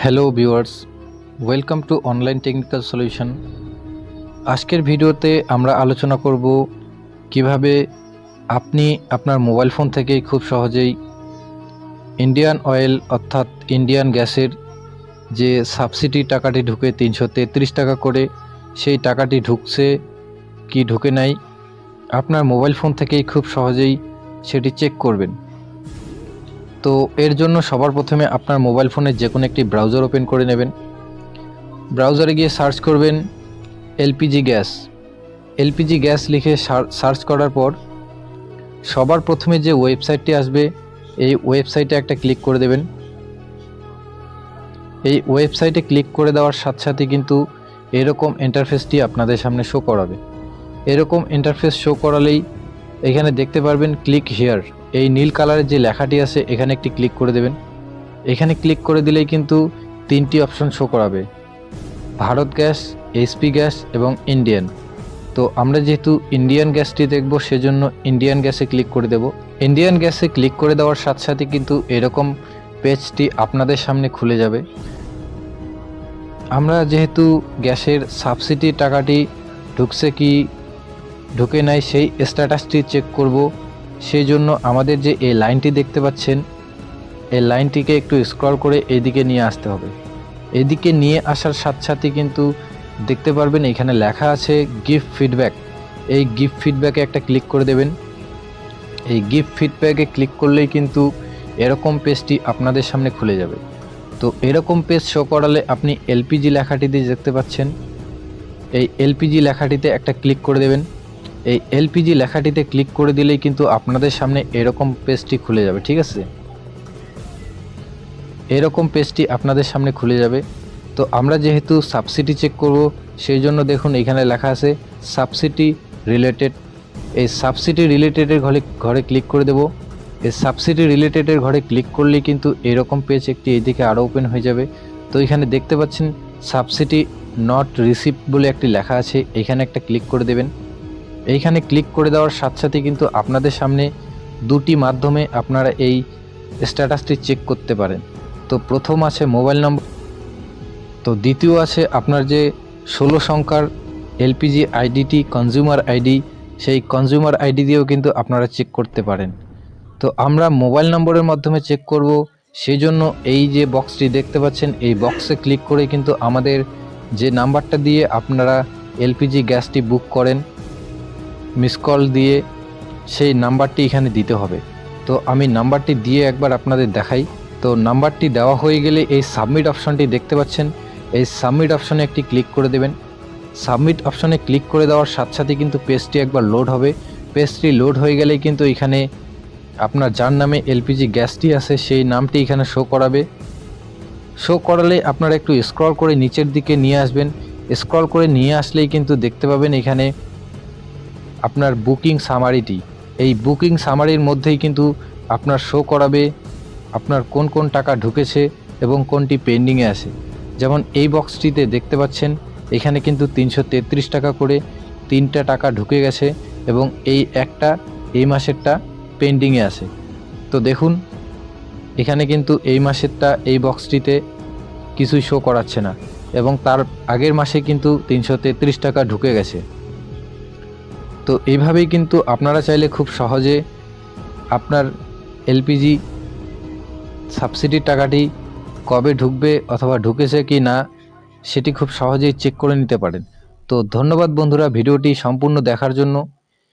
Hello viewers, welcome to online technical solution. আজকের ভিডিওতে আমরা আলোচনা করব কিভাবে আপনি আপনার মোবাইল ফোন থেকেই খুব সহজেই ইন্ডিয়ান অয়েল অর্থাৎ ইন্ডিয়ান গ্যাসের যে সাবসিডি টাকাটি ঢুকে ৩৩৩ টাকা করে, সেই টাকাটি ঢুকছে কি ঢুকে নাই আপনার মোবাইল ফোন থেকেই খুব সহজেই সেটি চেক করবেন। তো এর জন্য সবার প্রথমে আপনার মোবাইল ফোনের যে কোনো একটি ব্রাউজার ওপেন করে নেবেন। ব্রাউজারে গিয়ে সার্চ করবেন এলপিজি গ্যাস। এলপিজি গ্যাস লিখে সার্চ করার পর সবার প্রথমে যে ওয়েবসাইটটি আসবে এই ওয়েবসাইটে একটা ক্লিক করে দেবেন। এই ওয়েবসাইটে ক্লিক করে দেওয়ার সাথে সাথে কিন্তু এরকম ইন্টারফেসটি আপনাদের সামনে শো করাবে। এরকম ইন্টারফেস শো করালেই এখানে দেখতে পারবেন ক্লিক হিয়ার, এই নীল কালারের যে লেখাটি আছে এখানে একটি ক্লিক করে দেবেন। এখানে ক্লিক করে দিলেই কিন্তু তিনটি অপশন শো করাবে, ভারত গ্যাস, এইচপি গ্যাস এবং ইন্ডিয়ান। তো আমরা যেহেতু ইন্ডিয়ান গ্যাসটি দেখব সেজন্য ইন্ডিয়ান গ্যাসে ক্লিক করে দেব। ইন্ডিয়ান গ্যাসে ক্লিক করে দেওয়ার সাথে সাথে কিন্তু এরকম পেজটি আপনাদের সামনে খুলে যাবে। আমরা যেহেতু গ্যাসের সাবসিডি টাকাটি ঢুকছে কি ঢুকে নাই সেই স্ট্যাটাসটি চেক করব, সেই জন্য আমাদের যে এই লাইনটি দেখতে পাচ্ছেন এই লাইনটিকে একটু স্ক্রল করে এইদিকে নিয়ে আসতে হবে। এদিকে নিয়ে আসার সাথে সাথে কিন্তু দেখতে পারবেন এখানে লেখা আছে গিভ ফিডব্যাক। এই গিভ ফিডব্যাকে একটা ক্লিক করে দেবেন। এই গিভ ফিডব্যাকে ক্লিক করলেই কিন্তু এরকম পেজটি আপনাদের সামনে খুলে যাবে। তো এরকম পেজ শো করালে আপনি এলপিজি লেখাটিতে দেখতে পাচ্ছেন, এই এলপিজি লেখাটিতে একটা ক্লিক করে দেবেন। এই এলপিজি লেখাটিতে ক্লিক করে দিলেই কিন্তু আপনাদের সামনে এরকম পেজটি খুলে যাবে। ঠিক আছে, এরকম পেজটি আপনাদের সামনে খুলে যাবে। তো আমরা যেহেতু সাবসিডি চেক করব সেই জন্য দেখুন এখানে লেখা আছে সাবসিডি রিলেটেড। এই সাবসিডি রিলেটেডের ঘরে ক্লিক করে দেব। এই সাবসিডি রিলেটেডের ঘরে ক্লিক করলেই কিন্তু এরকম পেজ একটি এইদিকে আরও ওপেন হয়ে যাবে। তো এখানে দেখতে পাচ্ছেন সাবসিডি নট রিসিভড বলে একটি লেখা আছে, এখানে একটা ক্লিক করে দেবেন। এইখানে ক্লিক করে দেওয়ার সাথে সাথে কিন্তু আপনাদের সামনে দুটি মাধ্যমে আপনারা এই স্ট্যাটাসটি চেক করতে পারেন। তো প্রথম আছে মোবাইল নম্বর, তো দ্বিতীয় আছে আপনার যে 16 সংখ্যার এলপিজি আইডিটি কনজিউমার আইডি, সেই কনজিউমার আইডি দিয়েও কিন্তু আপনারা চেক করতে পারেন। তো আমরা মোবাইল নম্বরের মাধ্যমে চেক করব, সেই জন্য এই যে বক্সটি দেখতে পাচ্ছেন এই বক্সে ক্লিক করে কিন্তু আমাদের যে নাম্বারটা দিয়ে আপনারা এলপিজি গ্যাসটি বুক করেন মিস কল দিয়ে, সেই নাম্বারটি এখানে দিতে হবে। তো আমি নাম্বারটি দিয়ে একবার আপনাদের দেখাই। তো নাম্বারটি দেওয়া হয়ে গেলে এই সাবমিট অপশনটি দেখতে পাচ্ছেন, এই সাবমিট অপশনে একটি ক্লিক করে দেবেন। সাবমিট অপশনে ক্লিক করে দেওয়ার সাথে সাথে কিন্তু পেজটি একবার লোড হবে। পেজটি লোড হয়ে গেলেই কিন্তু এখানে আপনার যার নামে এলপিজি গ্যাসটি আছে সেই নামটি এখানে শো করাবে। শো করালে আপনারা একটু স্ক্রল করে নিচের দিকে নিয়ে আসবেন। স্ক্রল করে নিয়ে আসলেই কিন্তু দেখতে পাবেন এখানে আপনার বুকিং সামারিটি। এই বুকিং সামারির মধ্যেই কিন্তু আপনার শো করাবে আপনার কোন কোন টাকা ঢুকেছে এবং কোনটি পেন্ডিংয়ে আছে। যেমন এই বক্সটিতে দেখতে পাচ্ছেন এখানে কিন্তু 333 টাকা করে 3টা টাকা ঢুকে গেছে এবং এই মাসেরটা পেন্ডিংয়ে আছে। তো দেখুন এখানে কিন্তু এই মাসেরটা এই বক্সটিতে কিছুই শো করাচ্ছে না এবং তার আগের মাসে কিন্তু 333 টাকা ঢুকে গেছে। তো এইভাবেই কিন্তু আপনারা চাইলে খুব সহজে আপনার এলপিজি সাবসিডির টাকাটি কবে ঢুকবে অথবা ঢুকেছে কি না সেটি খুব সহজেই চেক করে নিতে পারেন। তো ধন্যবাদ বন্ধুরা ভিডিওটি সম্পূর্ণ দেখার জন্য।